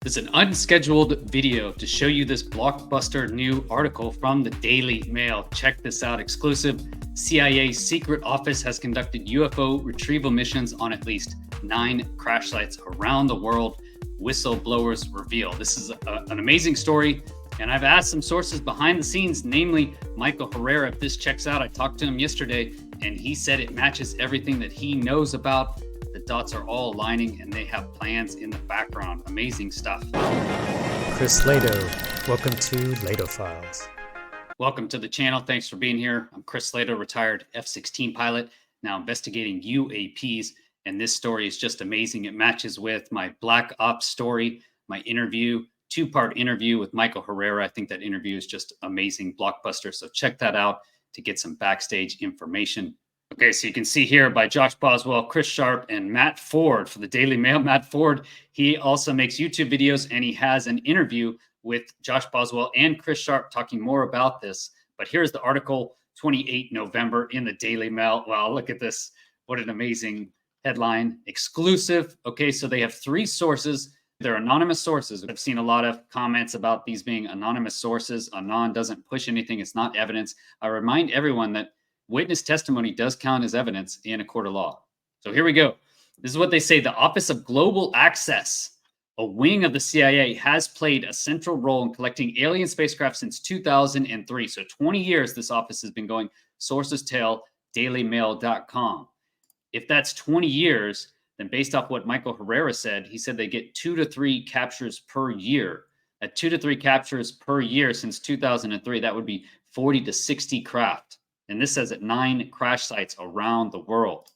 It's an unscheduled video to show you this blockbuster new article from the Daily Mail. Check this out, exclusive. CIA secret office has conducted UFO retrieval missions on at least 9 crash sites around the world. Whistleblowers reveal. This is an amazing story, and I've asked some sources behind the scenes, namely Michael Herrera, if this checks out. I talked to him yesterday, and he said it matches everything that he knows about. The dots are all aligning, and they have plans in the background. Amazing stuff. Chris Lato, welcome to Lato Files. Welcome to the channel. Thanks for being here. I'm Chris Lato, retired F-16 pilot, now investigating UAPs, and this story is just amazing. It matches with my Black Ops story, my interview, 2-part interview with Michael Herrera. I think that interview is just amazing, blockbuster. So check that out to get some backstage information. Okay, so you can see here by Josh Boswell, Chris Sharp, and Matt Ford for the Daily Mail. Matt Ford, he also makes YouTube videos, and he has an interview with Josh Boswell and Chris Sharp talking more about this. But here's the article, 28 November in the Daily Mail. Wow, look at this. What an amazing headline. Exclusive. Okay, so they have 3 sources. They're anonymous sources. I've seen a lot of comments about these being anonymous sources. Anon doesn't push anything. It's not evidence. I remind everyone that witness testimony does count as evidence in a court of law. So here we go. This is what they say. The Office of Global Access, a wing of the CIA, has played a central role in collecting alien spacecraft since 2003. So 20 years this office has been going. Sources tell dailymail.com. If that's 20 years, then based off what Michael Herrera said, he said they get 2 to 3 captures per year. At 2 to 3 captures per year since 2003, that would be 40 to 60 craft. And this says at 9 crash sites around the world.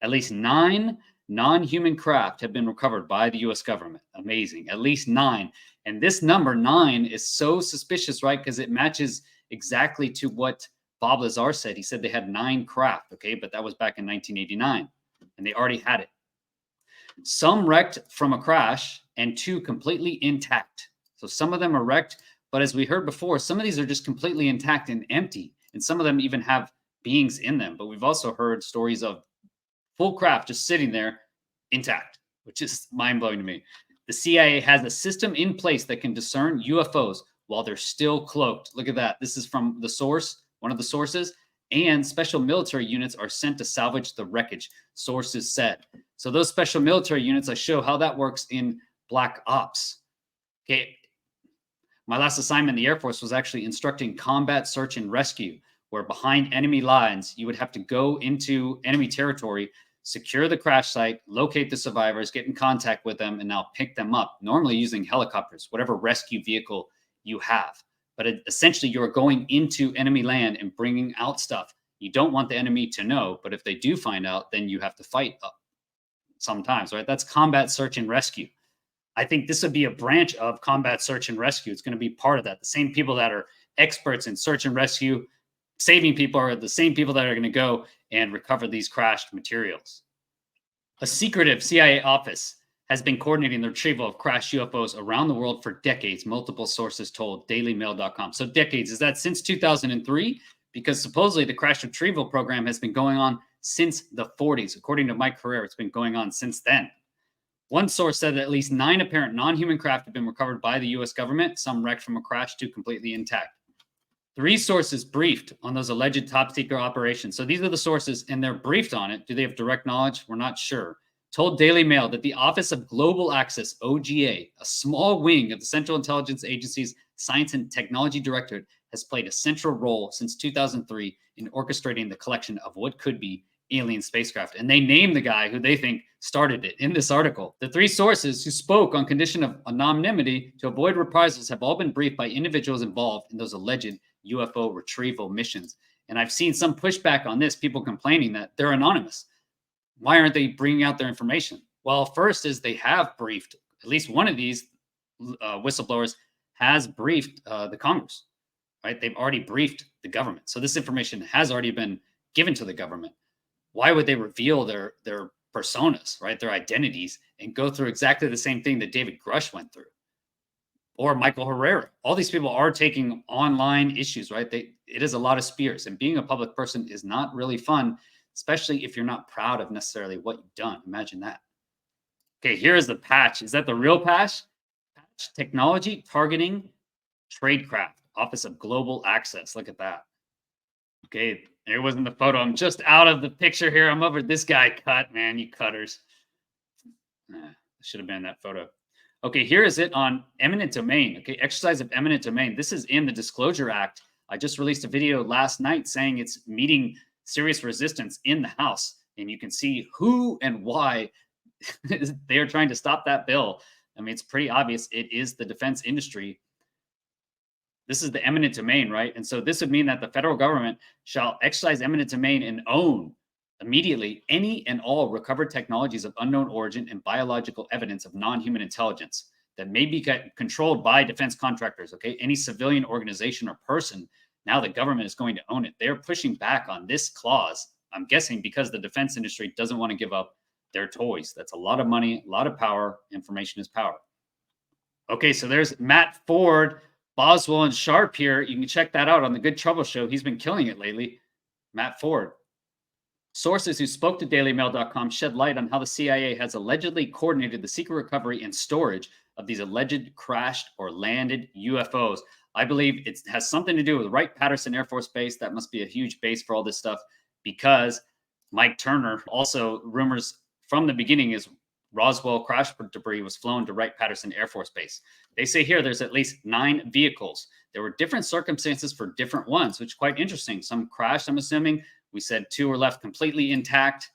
At least 9 non-human craft have been recovered by the U.S. government. Amazing. At least 9. And this number 9 is so suspicious, right? Because it matches exactly to what Bob Lazar said. He said they had 9 craft, okay? But that was back in 1989. And they already had it. Some wrecked from a crash and 2 completely intact. So some of them are wrecked. But as we heard before, some of these are just completely intact and empty. And some of them even have beings in them. But we've also heard stories of full craft just sitting there intact, which is mind-blowing to me. The CIA has a system in place that can discern UFOs while they're still cloaked. Look at that. This is from the source, one of the sources. And special military units are sent to salvage the wreckage, sources said. So those special military units, I show how that works in Black Ops. Okay. My last assignment in the Air Force was actually instructing combat search and rescue, where behind enemy lines, you would have to go into enemy territory, secure the crash site, locate the survivors, get in contact with them, and now pick them up, normally using helicopters, whatever rescue vehicle you have. But essentially, you're going into enemy land and bringing out stuff. You don't want the enemy to know, but if they do find out, then you have to fight sometimes, right? That's combat search and rescue. I think this would be a branch of combat search and rescue. It's going to be part of that. The same people that are experts in search and rescue, saving people, are the same people that are going to go and recover these crashed materials. A secretive CIA office has been coordinating the retrieval of crashed UFOs around the world for decades, multiple sources told dailymail.com. So decades, is that since 2003? Because supposedly the crash retrieval program has been going on since the 40s. According to Mike Herrera, it's been going on since then. One source said that at least 9 apparent non-human craft have been recovered by the U.S. government, some wrecked from a crash, 2 completely intact. 3 sources briefed on those alleged top-secret operations. So these are the sources, and they're briefed on it. Do they have direct knowledge? We're not sure. Told Daily Mail that the Office of Global Access, OGA, a small wing of the Central Intelligence Agency's Science and Technology Directorate, has played a central role since 2003 in orchestrating the collection of what could be alien spacecraft. And they name the guy who they think started it in this article. The 3 sources who spoke on condition of anonymity to avoid reprisals have all been briefed by individuals involved in those alleged UFO retrieval missions. And I've seen some pushback on this, people complaining that they're anonymous. Why aren't they bringing out their information? Well, first is they have briefed, at least one of these whistleblowers has briefed the Congress, right? They've already briefed the government. So this information has already been given to the government. Why would they reveal their personas, right? Their identities, and go through exactly the same thing that David Grush went through, or Michael Herrera? All these people are taking online issues, right? It is a lot of spears, and being a public person is not really fun, especially if you're not proud of necessarily what you've done. Imagine that. Okay, here is the patch. Is that the real patch? Patch technology targeting tradecraft, Office of Global Access. Look at that. Okay, there wasn't the photo. I'm just out of the picture here. I'm over this guy cut, man. You cutters. Should have been that photo. Okay, here is it on eminent domain. Okay, exercise of eminent domain. This is in the Disclosure Act. I just released a video last night saying it's meeting serious resistance in the House. And you can see who and why they are trying to stop that bill. I mean, it's pretty obvious. It is the defense industry. This is the eminent domain, right? And so this would mean that the federal government shall exercise eminent domain and own immediately any and all recovered technologies of unknown origin and biological evidence of non-human intelligence that may be controlled by defense contractors, okay? Any civilian organization or person, now the government is going to own it. They're pushing back on this clause, I'm guessing because the defense industry doesn't want to give up their toys. That's a lot of money, a lot of power. Information is power. Okay, so there's Matt Ford, Boswell, and Sharp here. You can check that out on the Good Trouble Show. He's been killing it lately. Matt Ford. Sources who spoke to dailymail.com shed light on how the CIA has allegedly coordinated the secret recovery and storage of these alleged crashed or landed UFOs. I believe it has something to do with Wright-Patterson Air Force Base. That must be a huge base for all this stuff because Mike Turner, also rumors from the beginning is Roswell crash debris was flown to Wright-Patterson Air Force Base. They say here there's at least 9 vehicles. There were different circumstances for different ones, which is quite interesting. Some crashed, I'm assuming. We said 2 were left completely intact.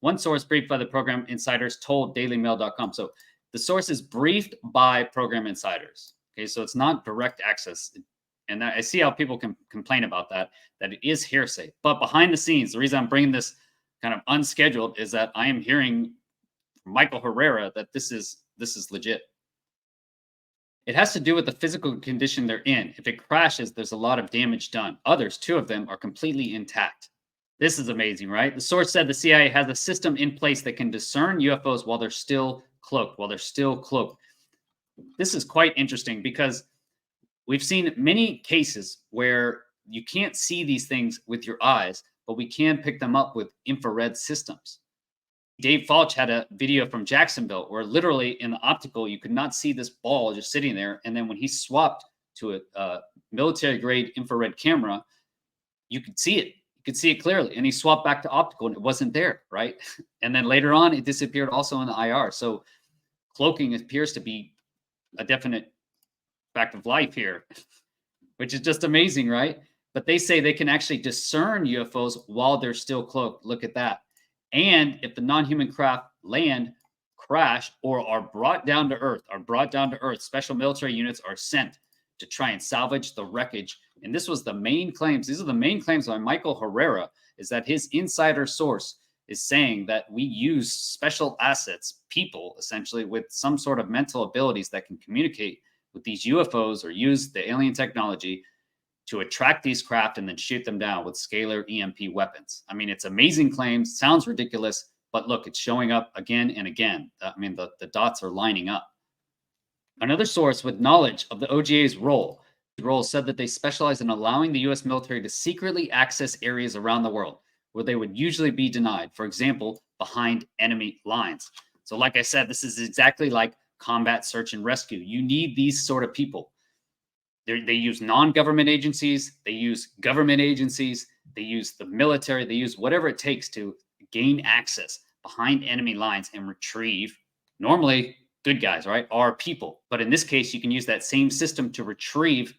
One source briefed by the program insiders told dailymail.com. So the source is briefed by program insiders. Okay, so it's not direct access. And I see how people can complain about that it is hearsay. But behind the scenes, the reason I'm bringing this kind of unscheduled is that I am hearing from Michael Herrera that this is legit. It has to do with the physical condition they're in. If it crashes, there's a lot of damage done. Others, 2 of them, are completely intact. This is amazing, right? The source said the CIA has a system in place that can discern UFOs while they're still cloaked, This is quite interesting because we've seen many cases where you can't see these things with your eyes, but we can pick them up with infrared systems. Dave Falch had a video from Jacksonville where literally in the optical, you could not see this ball just sitting there. And then when he swapped to a military grade infrared camera, you could see it. You could see it clearly. And he swapped back to optical and it wasn't there, right? And then later on, it disappeared also in the IR. So cloaking appears to be a definite fact of life here, which is just amazing, right? But they say they can actually discern UFOs while they're still cloaked. Look at that. And if the non-human craft land, crash, or are brought down to Earth, special military units are sent to try and salvage the wreckage. And this was the main claims. These are the main claims by Michael Herrera, is that his insider source is saying that we use special assets, people, essentially, with some sort of mental abilities that can communicate with these UFOs or use the alien technology to attract these craft and then shoot them down with scalar EMP weapons. I mean, it's amazing claims, sounds ridiculous, but look, it's showing up again and again. I mean, the dots are lining up. Another source with knowledge of the OGA's role said that they specialize in allowing the U.S. military to secretly access areas around the world where they would usually be denied, for example, behind enemy lines. So like I said, this is exactly like combat search and rescue. You need these sort of people. They use non-government agencies, they use government agencies, they use the military, they use whatever it takes to gain access behind enemy lines and retrieve, normally good guys, right, are people. But in this case, you can use that same system to retrieve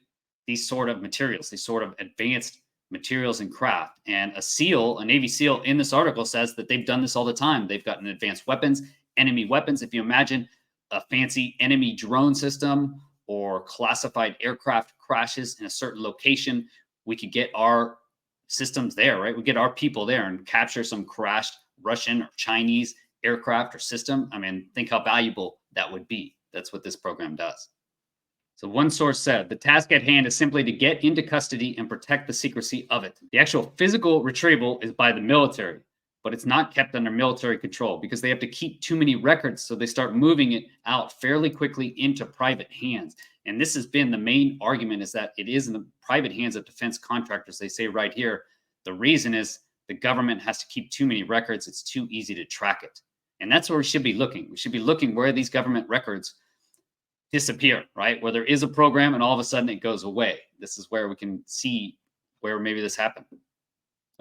these sort of materials, these sort of advanced materials and craft. And a Navy SEAL in this article says that they've done this all the time. They've gotten advanced weapons, enemy weapons. If you imagine a fancy enemy drone system or classified aircraft crashes in a certain location, we could get our systems there, right? We get our people there and capture some crashed Russian or Chinese aircraft or system. I mean, think how valuable that would be. That's what this program does. So one source said, the task at hand is simply to get into custody and protect the secrecy of it. The actual physical retrieval is by the military, but it's not kept under military control because they have to keep too many records. So they start moving it out fairly quickly into private hands. And this has been the main argument, is that it is in the private hands of defense contractors. They say right here, the reason is the government has to keep too many records. It's too easy to track it. And that's where we should be looking. We should be looking where these government records disappear, right? Where there is a program and all of a sudden it goes away. This is where we can see where maybe this happened.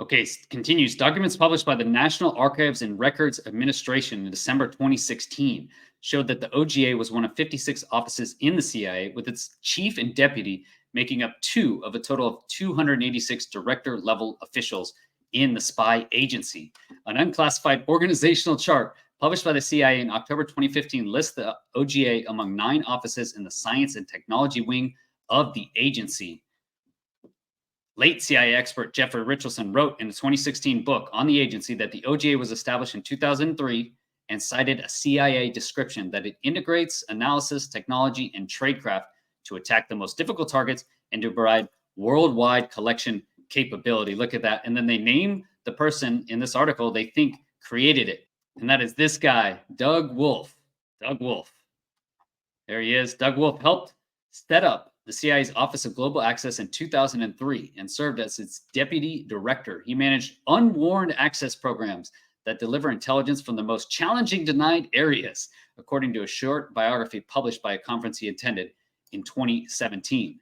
Okay, continues. Documents published by the National Archives and Records Administration in December 2016 showed that the OGA was one of 56 offices in the CIA, with its chief and deputy making up 2 of a total of 286 director-level officials in the spy agency. An unclassified organizational chart published by the CIA in October 2015 lists the OGA among 9 offices in the science and technology wing of the agency. Late CIA expert Jeffrey Richardson wrote in a 2016 book on the agency that the OGA was established in 2003 and cited a CIA description that it integrates analysis, technology, and tradecraft to attack the most difficult targets and to provide worldwide collection capability. Look at that. And then they name the person in this article they think created it. And that is this guy, Doug Wolfe. Doug Wolfe. There he is. Doug Wolfe helped set up the CIA's Office of Global Access in 2003 and served as its deputy director. He managed unwarned access programs that deliver intelligence from the most challenging denied areas, according to a short biography published by a conference he attended in 2017.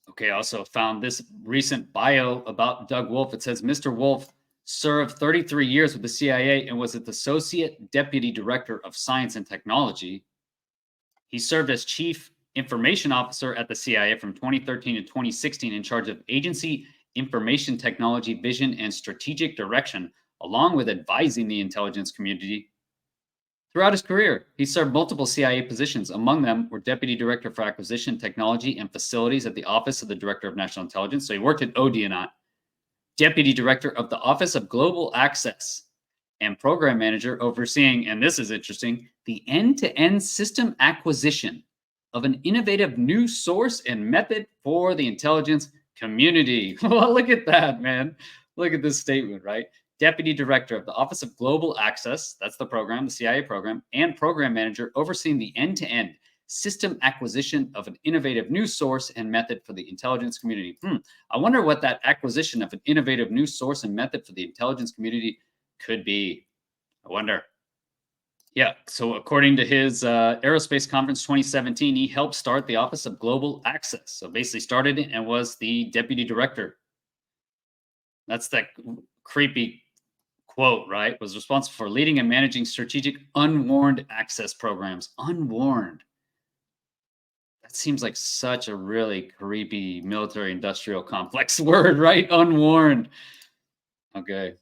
Okay, I also found this recent bio about Doug Wolfe. It says Mr. Wolfe served 33 years with the CIA and was its associate deputy director of science and technology. He served as chief information officer at the CIA from 2013 to 2016 in charge of agency information technology, vision, and strategic direction, along with advising the intelligence community. Throughout his career, he served multiple CIA positions. Among them were Deputy Director for Acquisition, Technology, and Facilities at the Office of the Director of National Intelligence. So he worked at ODNI. Deputy Director of the Office of Global Access and Program Manager overseeing, and this is interesting, the end-to-end system acquisition of an innovative new source and method for the intelligence community. Well, look at that, man. Look at this statement, right? Deputy Director of the Office of Global Access, that's the program, the CIA program, and Program Manager overseeing the end-to-end system acquisition of an innovative new source and method for the intelligence community. I wonder what that acquisition of an innovative new source and method for the intelligence community could be. I wonder. Yeah, so according to his Aerospace Conference 2017, he helped start the Office of Global Access. So basically started it and was the deputy director. That's that creepy quote, right? Was responsible for leading and managing strategic unwarned access programs. Unwarned. That seems like such a really creepy military industrial complex word, right? Unwarned. Okay.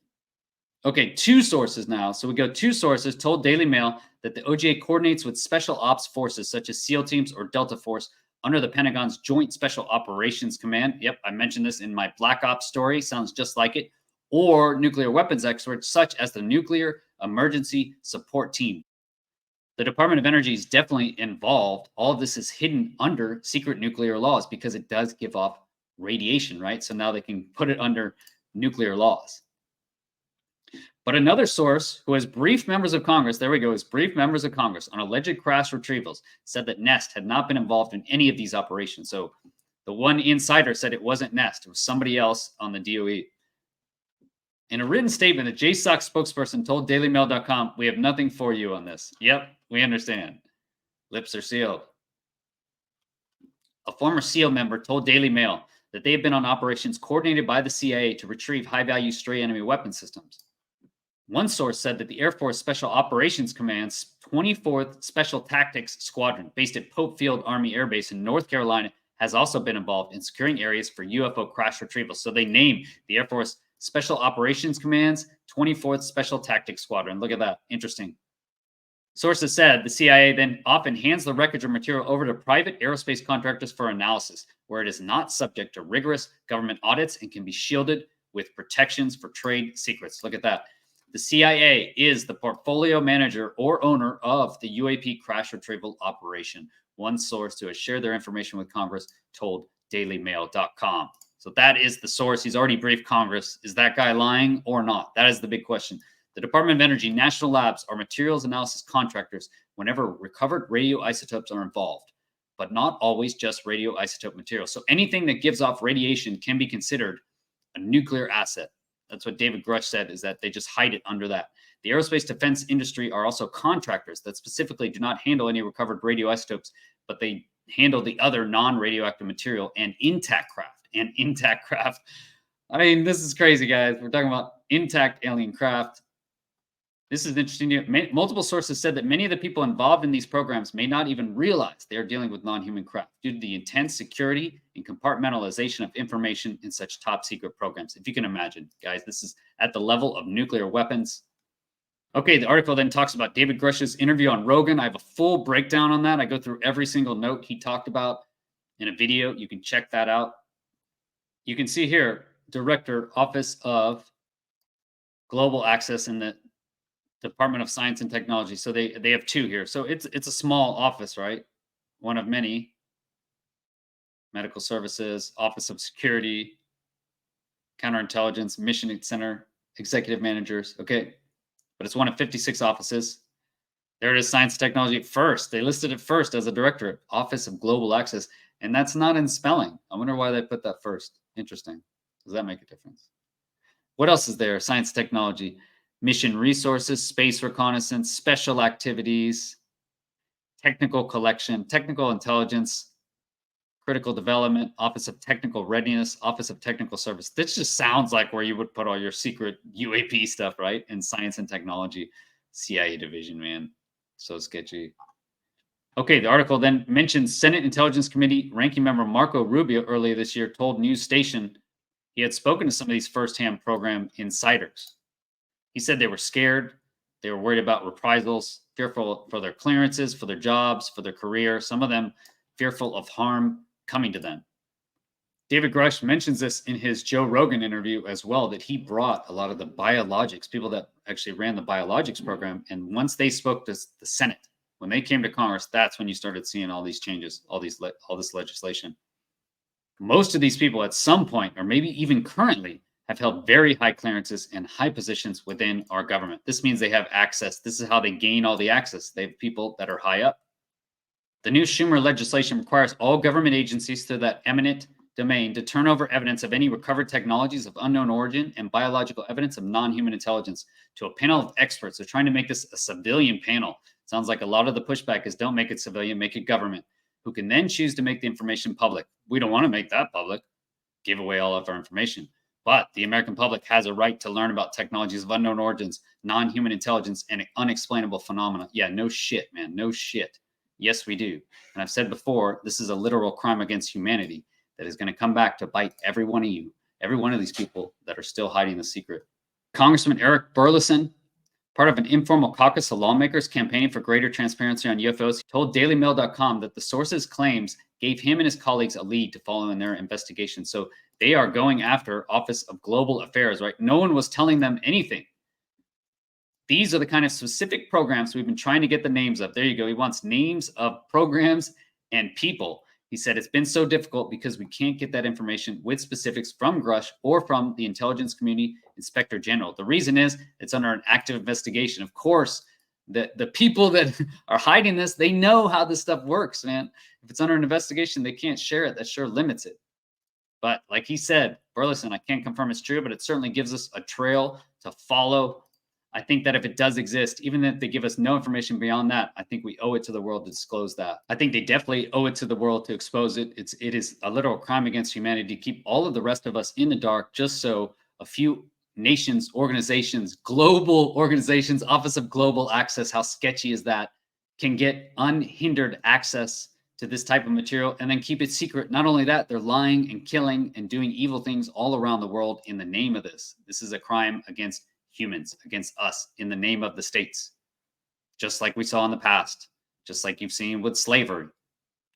Okay, 2 sources now. So we go 2 sources told Daily Mail that the OGA coordinates with special ops forces such as SEAL teams or Delta Force under the Pentagon's Joint Special Operations Command. Yep, I mentioned this in my Black Ops story. Sounds just like it. Or nuclear weapons experts such as the Nuclear Emergency Support Team. The Department of Energy is definitely involved. All of this is hidden under secret nuclear laws because it does give off radiation, right? So now they can put it under nuclear laws. But another source who has briefed members of Congress, there we go, has briefed members of Congress on alleged crash retrievals, said that Nest had not been involved in any of these operations. So the one insider said it wasn't Nest, it was somebody else on the DOE. In a written statement, a JSOC spokesperson told dailymail.com, "We have nothing for you on this." Yep, we understand. Lips are sealed. A former SEAL member told Daily Mail that they have been on operations coordinated by the CIA to retrieve high-value stray enemy weapon systems. One source said that the Air Force Special Operations Command's 24th Special Tactics Squadron, based at Pope Field Army Air Base in North Carolina, has also been involved in securing areas for UFO crash retrieval. So they named the Air Force Special Operations Command's 24th Special Tactics Squadron. Look at that. Interesting. Sources said the CIA then often hands the wreckage or material over to private aerospace contractors for analysis, where it is not subject to rigorous government audits and can be shielded with protections for trade secrets. Look at that. The CIA is the portfolio manager or owner of the UAP crash retrieval operation. One source who has shared their information with Congress told dailymail.com. So that is the source. He's already briefed Congress. Is that guy lying or not? That is the big question. The Department of Energy, national labs are materials analysis contractors whenever recovered radioisotopes are involved, but not always just radioisotope material. So anything that gives off radiation can be considered a nuclear asset. That's what David Grush said, is that they just hide it under that. The aerospace defense industry are also contractors that specifically do not handle any recovered radioisotopes, but they handle the other non-radioactive material and intact craft. I mean, this is crazy, guys. We're talking about intact alien craft. This is interesting. Multiple sources said that many of the people involved in these programs may not even realize they are dealing with non-human craft due to the intense security and compartmentalization of information in such top secret programs. If you can imagine, guys, this is at the level of nuclear weapons. Okay, the article then talks about David Grush's interview on Rogan. I have a full breakdown on that. I go through every single note he talked about in a video. You can check that out. You can see here, Director, Office of Global Access in the Department of Science and Technology. So they have two here. So it's a small office, right? One of many. Medical Services, Office of Security, Counterintelligence, Mission Center, Executive Managers. Okay. But it's one of 56 offices. There it is, Science and Technology first. They listed it first as a directorate, Office of Global Access. And that's not in spelling. I wonder why they put that first. Interesting. Does that make a difference? What else is there? Science and Technology. Mission Resources, Space Reconnaissance, Special Activities, Technical Collection, Technical Intelligence, Critical Development, Office of Technical Readiness, Office of Technical Service. This just sounds like where you would put all your secret UAP stuff, right? In Science and Technology, CIA division, man. So sketchy. Okay, the article then mentions Senate Intelligence Committee ranking member Marco Rubio earlier this year told news station he had spoken to some of these firsthand program insiders. He said they were scared. They were worried about reprisals, fearful for their clearances, for their jobs, for their career. Some of them fearful of harm coming to them. David Grush mentions this in his Joe Rogan interview as well, that he brought a lot of the biologics, people that actually ran the biologics program. And once they spoke to the Senate, when they came to Congress, that's when you started seeing all these changes, all this legislation. Most of these people at some point, or maybe even currently, have held very high clearances and high positions within our government. This means they have access. This is how they gain all the access. They have people that are high up. The new Schumer legislation requires all government agencies through that eminent domain to turn over evidence of any recovered technologies of unknown origin and biological evidence of non-human intelligence to a panel of experts. They're trying to make this a civilian panel. Sounds like a lot of the pushback is don't make it civilian, make it government, who can then choose to make the information public. We don't want to make that public, give away all of our information. But the American public has a right to learn about technologies of unknown origins, non-human intelligence, and unexplainable phenomena. Yeah, no shit, man, no shit. Yes, we do. And I've said before, this is a literal crime against humanity that is going to come back to bite every one of you, every one of these people that are still hiding the secret. Congressman Eric Burlison, part of an informal caucus of lawmakers campaigning for greater transparency on UFOs, told DailyMail.com that the source's claims gave him and his colleagues a lead to follow in their investigation. So they are going after Office of Global Affairs, right? No one was telling them anything. These are the kind of specific programs we've been trying to get the names of. There you go. He wants names of programs and people. He said it's been so difficult because we can't get that information with specifics from Grush or from the intelligence community inspector general. The reason is it's under an active investigation. Of course, the people that are hiding this, they know how this stuff works, man. If it's under an investigation, they can't share it. That sure limits it. But like he said, Burlison, I can't confirm it's true, but it certainly gives us a trail to follow. I think that if it does exist, even if they give us no information beyond that, I think we owe it to the world to disclose that. I think they definitely owe it to the world to expose it. It is a literal crime against humanity to keep all of the rest of us in the dark just so a few nations, organizations, global organizations, Office of Global Access, how sketchy is that, can get unhindered access to this type of material and then keep it secret. Not only that, they're lying and killing and doing evil things all around the world in the name of this. This is a crime against humans, against us, in the name of the states, just like we saw in the past, just like you've seen with slavery.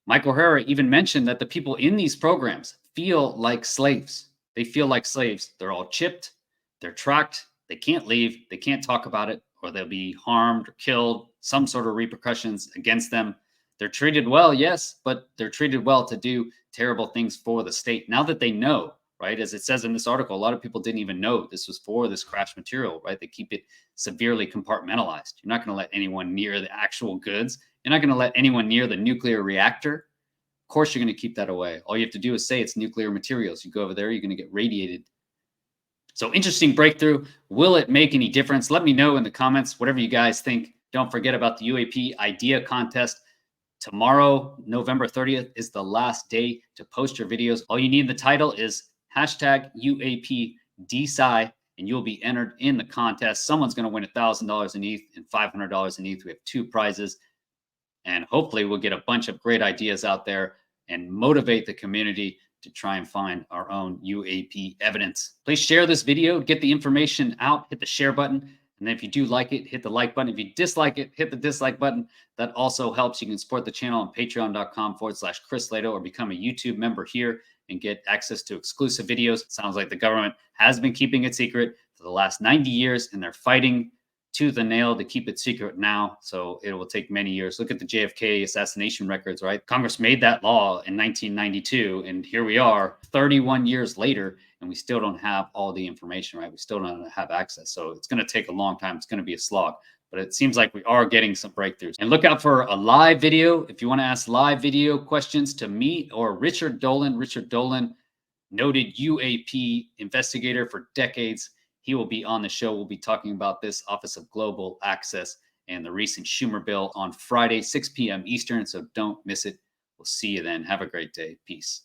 Michael Herrera even mentioned that the people in these programs feel like slaves. They feel like slaves. They're all chipped, they're tracked, they can't leave, they can't talk about it, or they'll be harmed or killed, some sort of repercussions against them. They're treated well, yes, but they're treated well to do terrible things for the state. Now that they know, right, as it says in this article, a lot of people didn't even know this was for this crash material, right? They keep it severely compartmentalized. You're not going to let anyone near the actual goods. You're not going to let anyone near the nuclear reactor. Of course, you're going to keep that away. All you have to do is say it's nuclear materials. You go over there, you're going to get radiated. So interesting breakthrough. Will it make any difference? Let me know in the comments, whatever you guys think. Don't forget about the UAP idea contest. Tomorrow, November 30th, is the last day to post your videos. All you need in the title is hashtag UAPDSci, and you'll be entered in the contest. Someone's going to win $1,000 in ETH and $500 in ETH. We have 2 prizes, and hopefully we'll get a bunch of great ideas out there and motivate the community to try and find our own UAP evidence. Please share this video, get the information out, hit the share button. And then if you do like it, hit the like button. If you dislike it, hit the dislike button. That also helps. You can support the channel on patreon.com/Chris Lato or become a YouTube member here and get access to exclusive videos. It sounds like the government has been keeping it secret for the last 90 years, and they're fighting tooth and nail to keep it secret now. So it will take many years. Look at the JFK assassination records, right? Congress made that law in 1992, and here we are 31 years later, and we still don't have all the information, right? We still don't have access. So it's going to take a long time. It's going to be a slog, but it seems like we are getting some breakthroughs. And look out for a live video. If you want to ask live video questions to me or Richard Dolan, noted UAP investigator for decades. He will be on the show. We'll be talking about this Office of Global Access and the recent Schumer bill on Friday, 6 p.m. Eastern. So don't miss it. We'll see you then. Have a great day. Peace.